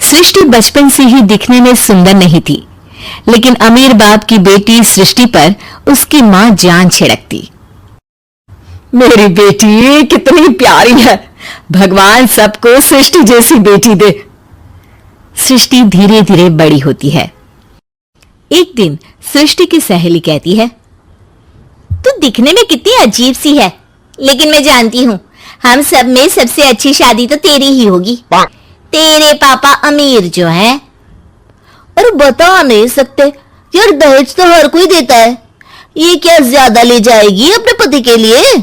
सृष्टि बचपन से ही दिखने में सुंदर नहीं थी, लेकिन अमीर बाप की बेटी सृष्टि पर उसकी मां जान छिड़कती। मेरी बेटी कितनी प्यारी है, भगवान सबको सृष्टि जैसी बेटी दे। सृष्टि धीरे धीरे बड़ी होती है। एक दिन सृष्टि की सहेली कहती है, तू दिखने में कितनी अजीब सी है, लेकिन मैं जानती हूँ हम सब में सबसे अच्छी शादी तो तेरी ही होगी। तेरे पापा अमीर जो हैं। और बता नहीं सकते यार, दहेज तो हर कोई देता है, ये क्या ज्यादा ले जाएगी अपने पति के लिए?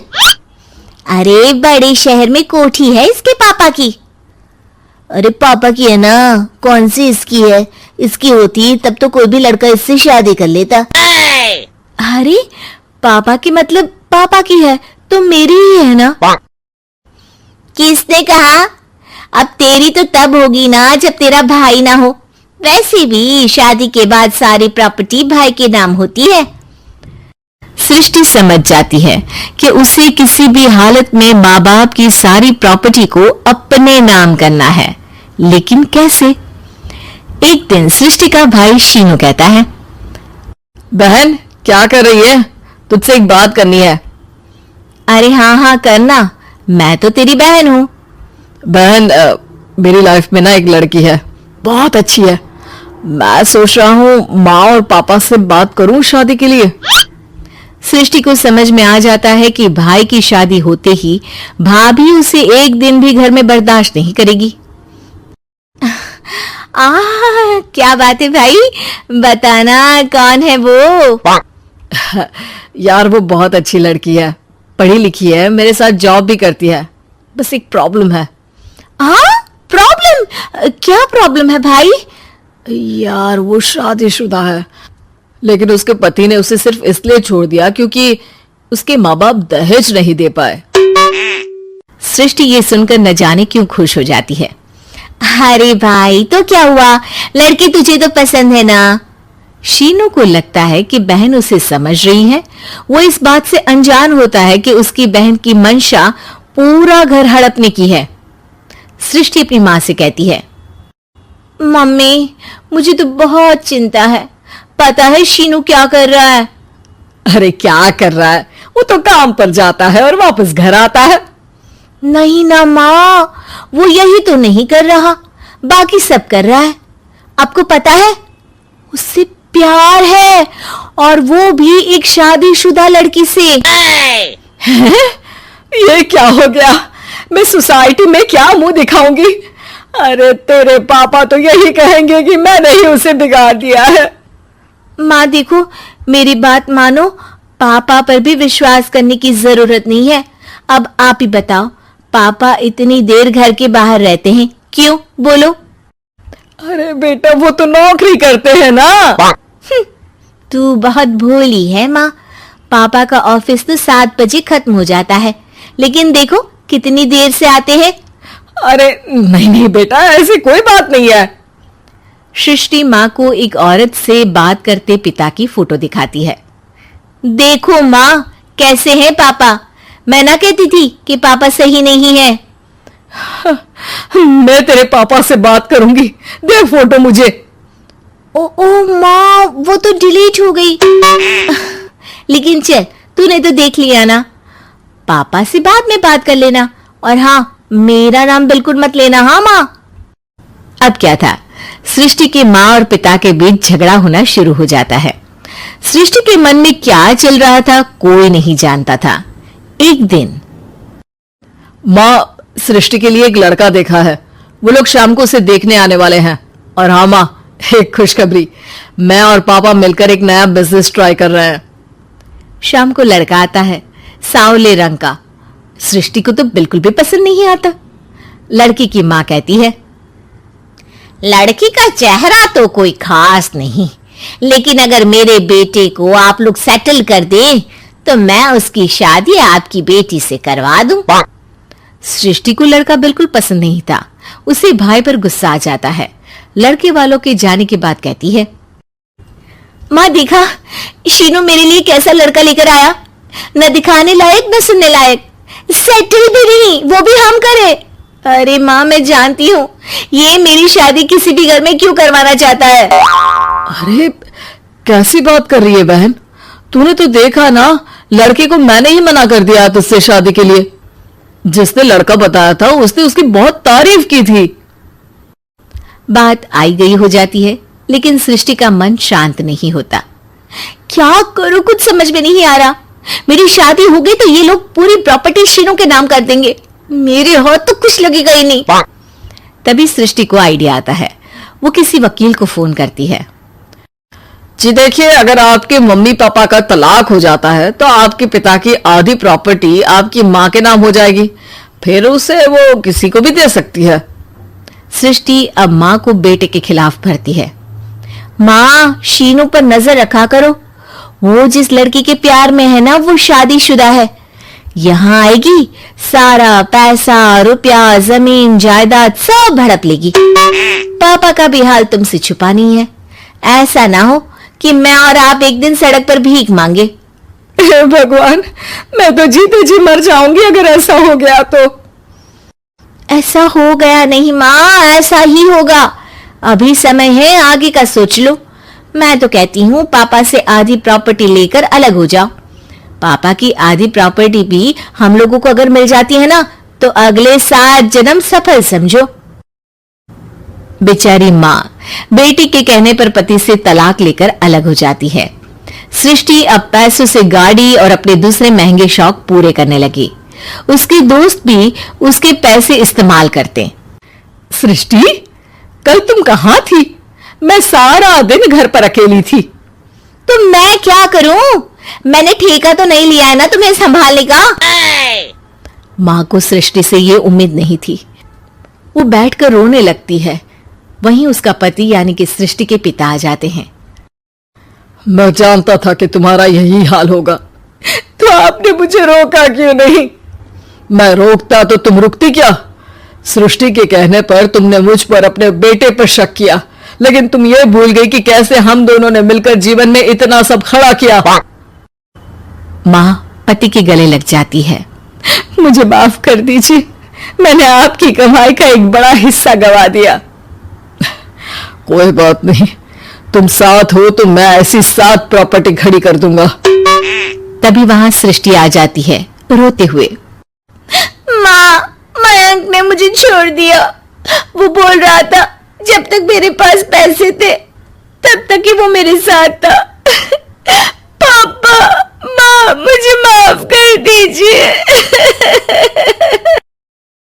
अरे बड़े शहर में कोठी है इसके पापा की। अरे पापा की है ना, कौन सी इसकी है? इसकी होती तब तो कोई भी लड़का इससे शादी कर लेता। अरे पापा की मतलब पापा की है तो मेरी ही है ना? किसने कहा? अब तेरी तो तब होगी ना जब तेरा भाई ना हो। वैसे भी शादी के बाद सारी प्रॉपर्टी भाई के नाम होती है। सृष्टि समझ जाती है कि उसे किसी भी हालत में माँ बाप की सारी प्रॉपर्टी को अपने नाम करना है, लेकिन कैसे? एक दिन सृष्टि का भाई शीनू कहता है, बहन क्या कर रही है? तुझसे एक बात करनी है। अरे हाँ हाँ करना, मैं तो तेरी बहन हूँ। बहन मेरी लाइफ में ना एक लड़की है, बहुत अच्छी है। मैं सोच रहा हूँ माँ और पापा से बात करूँ शादी के लिए। सृष्टि को समझ में आ जाता है कि भाई की शादी होते ही भाभी उसे एक दिन भी घर में बर्दाश्त नहीं करेगी। क्या बात है भाई, बताना कौन है वो? यार वो बहुत अच्छी लड़की है, पढ़ी लिखी है, मेरे साथ जॉब भी करती है। बस एक प्रॉब्लम है। प्रॉब्लम? क्या प्रॉब्लम है भाई? यार वो शादीशुदा है, लेकिन उसके पति ने उसे सिर्फ इसलिए छोड़ दिया क्योंकि उसके माँ बाप दहेज नहीं दे पाए। सृष्टि ये सुनकर न जाने क्यों खुश हो जाती है। अरे भाई तो क्या हुआ, लड़की तुझे तो पसंद है ना? शीनू को लगता है कि बहन उसे समझ रही है। वो इस बात से अनजान होता है कि उसकी बहन की मंशा पूरा घर हड़पने की है। सृष्टि अपनी माँ से कहती है, मम्मी मुझे तो बहुत चिंता है, पता है शीनू क्या कर रहा है? अरे क्या कर रहा है? वो तो काम पर जाता है और वापस घर आता है। नहीं ना माँ, वो यही तो नहीं कर रहा, बाकी सब कर रहा है। आपको पता है उससे प्यार है, और वो भी एक शादीशुदा लड़की से। ये क्या हो गया? मैं सोसाइटी में क्या मुंह दिखाऊंगी? अरे तेरे पापा तो यही कहेंगे कि मैंने ही उसे बिगाड़ दिया है। माँ देखो, मेरी बात मानो, पापा पर भी विश्वास करने की जरूरत नहीं है। अब आप ही बताओ, पापा इतनी देर घर के बाहर रहते हैं क्यों? बोलो। अरे बेटा वो तो नौकरी करते हैं ना। तू बहुत भोली है माँ। पापा का ऑफिस तो 7 बजे खत्म हो जाता है, लेकिन देखो कितनी देर से आते हैं। अरे नहीं नहीं बेटा, ऐसी कोई बात नहीं है। सृष्टि माँ को एक औरत से बात करते पिता की फोटो दिखाती है। देखो माँ कैसे हैं पापा, मैं ना कहती थी कि पापा सही नहीं है। मैं तेरे पापा से बात करूंगी, दे फोटो मुझे। ओ माँ, वो तो डिलीट हो गई। लेकिन चल, तूने तो देख लिया ना। पापा से बाद में बात कर लेना, और हाँ मेरा नाम बिल्कुल मत लेना। हाँ माँ। अब क्या था, सृष्टि के माँ और पिता के बीच झगड़ा होना शुरू हो जाता है। सृष्टि के मन में क्या चल रहा था कोई नहीं जानता था। एक दिन, माँ सृष्टि के लिए एक लड़का देखा है, वो लोग शाम को उसे देखने आने वाले हैं। और हाँ माँ, एक खुशखबरी, मैं और पापा मिलकर एक नया बिजनेस ट्राई कर रहे हैं। शाम को लड़का आता है, सांवले रंग का। सृष्टि को तो बिल्कुल भी पसंद नहीं आता। लड़की की माँ कहती है, लड़की का चेहरा तो कोई खास नहीं, लेकिन अगर मेरे बेटे को आप लोग सेटल कर दें तो मैं उसकी शादी आपकी बेटी से करवा दूं। सृष्टि को लड़का बिल्कुल पसंद नहीं था। उसे भाई पर गुस्सा आ जाता है। लड़के वालों के जाने के बाद कहती है, माँ देखा शीनू मेरे लिए कैसा लड़का लेकर आया, न दिखाने लायक न सुनने लायक, सेटल भी नहीं, वो भी हम करे। अरे माँ, मैं जानती हूँ ये मेरी शादी किसी भी घर में क्यों करवाना चाहता है। अरे कैसी बात कर रही है बहन, तूने तो देखा ना, लड़के को मैंने ही मना कर दिया तुझसे शादी के लिए। जिसने लड़का बताया था उसने उसकी बहुत तारीफ की थी। बात आई गई हो जाती है, लेकिन सृष्टि का मन शांत नहीं होता। क्या करूं, कुछ समझ में नहीं आ रहा। मेरी शादी हो गई तो ये लोग पूरी प्रॉपर्टी शीनू के नाम कर देंगे, मेरे हाथ तो कुछ लगेगा ही नहीं। तभी सृष्टि को आइडिया आता है। वो किसी वकील को फोन करती है। जी देखिए, अगर आपके मम्मी पापा का तलाक हो जाता है तो आपके पिता की आधी प्रॉपर्टी आपकी माँ के नाम हो जाएगी, फिर उसे वो किसी को भी दे सकती है। सृष्टि अब माँ को बेटे के खिलाफ भरती है। माँ, शीनू पर नजर रखा करो, वो जिस लड़की के प्यार में है ना वो शादीशुदा है। यहाँ आएगी, सारा पैसा, रुपया, जमीन, जायदाद सब हड़प लेगी। पापा का भी हाल तुमसे छुपा नहीं है। ऐसा ना हो कि मैं और आप एक दिन सड़क पर भीख मांगे। हे भगवान, मैं तो जीते जी मर जाऊंगी अगर ऐसा हो गया तो। ऐसा हो गया नहीं माँ, ऐसा ही होगा। अभी समय है, आगे का सोच लो। मैं तो कहती हूँ पापा से आधी प्रॉपर्टी लेकर अलग हो जाओ। पापा की आधी प्रॉपर्टी भी हम लोगों को अगर मिल जाती है ना तो अगले 7 जन्म सफल समझो। बेचारी माँ बेटी के कहने पर पति से तलाक लेकर अलग हो जाती है। सृष्टि अब पैसों से गाड़ी और अपने दूसरे महंगे शौक पूरे करने लगी। उसके दोस्त भी उसके पैसे इस्तेमाल करते। सृष्टि, कल तुम कहाँ थी? मैं सारा दिन घर पर अकेली थी। तो मैं क्या करूं? मैंने ठेका तो नहीं लिया है ना तुम्हें संभालने का। माँ को सृष्टि से ये उम्मीद नहीं थी। वो बैठकर रोने लगती है। वहीं उसका पति यानी कि सृष्टि के पिता आ जाते हैं। मैं जानता था कि तुम्हारा यही हाल होगा, तो आपने मुझे रोका क्यों नहीं? मैं रोकता तो तुम रुकती क्या? सृष्टि के कहने पर तुमने मुझ पर अपने बेटे पर शक किया, लेकिन तुम ये भूल गई कि कैसे हम दोनों ने मिलकर जीवन में इतना सब खड़ा किया। माँ पति के गले लग जाती है। मुझे माफ कर दीजिए, मैंने आपकी कमाई का एक बड़ा हिस्सा गवा दिया। कोई बात नहीं, तुम साथ हो तो मैं ऐसी 7 प्रॉपर्टी खड़ी कर दूंगा। तभी वहां सृष्टि आ जाती है रोते हुए। माँ, मयंक ने मुझे छोड़ दिया। वो बोल रहा था जब तक मेरे पास पैसे थे तब तक ही वो मेरे साथ था। पापा, माँ, मुझे माफ कर दीजिए।